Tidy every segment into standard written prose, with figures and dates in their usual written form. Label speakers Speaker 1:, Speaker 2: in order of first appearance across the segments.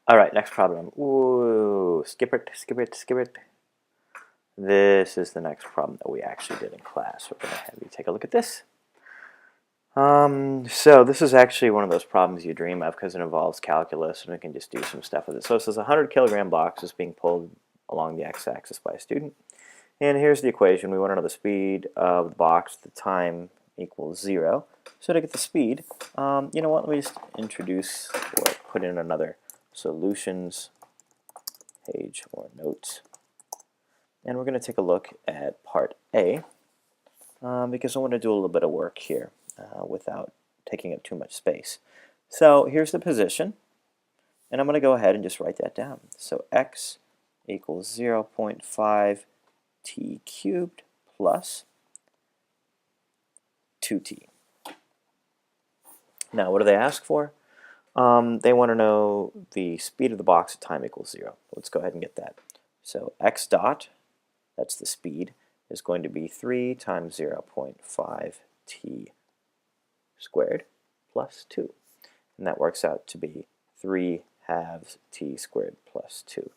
Speaker 1: All right, next problem. Ooh, skip it, skip it, skip it. This is the next problem that we actually did in class. We're going to have you take a look at this. So this is actually one of those problems you dream of because it involves calculus and we can just do some stuff with it. So it says a 100-kilogram box is being pulled along the x-axis by a student. And here's the equation. We want to know the speed of the box, the time equals 0. So to get the speed, you know what, let me just introduce or put in another solutions page or notes. And we're going to take a look at part A because I want to do a little bit of work here without taking up too much space. So here's the position, and I'm going to go ahead and just write that down. So x equals 0.5 t cubed plus 2t. Now, what do they ask for? They want to know the speed of the box at time equals 0. Let's go ahead and get that. So x dot, that's the speed, is going to be 3 times 0.5 t squared plus 2. And that works out to be 3 halves t squared plus 2.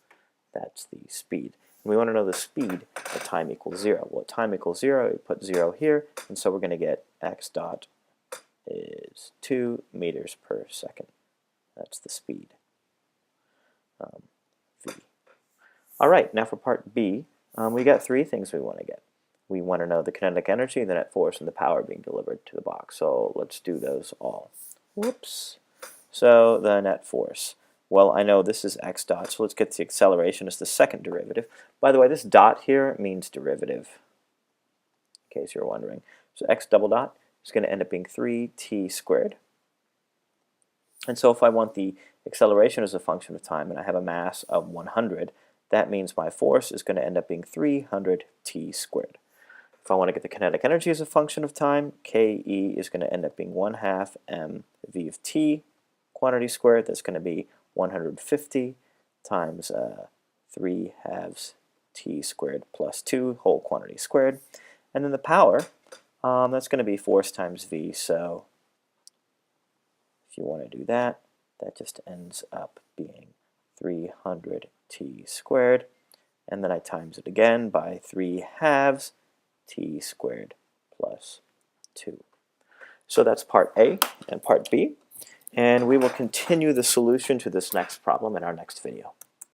Speaker 1: That's the speed. And we want to know the speed at time equals 0. Well, at time equals 0, we put 0 here, and so we're going to get x dot is 2 meters per second. That's the speed, v. All right, now for part B, we got three things we want to get. We want to know the kinetic energy, the net force, and the power being delivered to the box. So let's do those all. Whoops. So the net force. Well, I know this is x dot, so let's get the acceleration as the second derivative. By the way, this dot here means derivative, in case you're wondering. So x double dot is going to end up being 3t squared. And so if I want the acceleration as a function of time and I have a mass of 100, that means my force is going to end up being 300t squared. If I want to get the kinetic energy as a function of time, Ke is going to end up being 1/2 mv of t quantity squared. That's going to be 150 times 3 halves t squared plus 2 whole quantity squared. And then the power, that's going to be force times v. So if you want to do that, that just ends up being 300t squared. And then I times it again by 3 halves t squared plus 2. So that's part A and part B. And we will continue the solution to this next problem in our next video.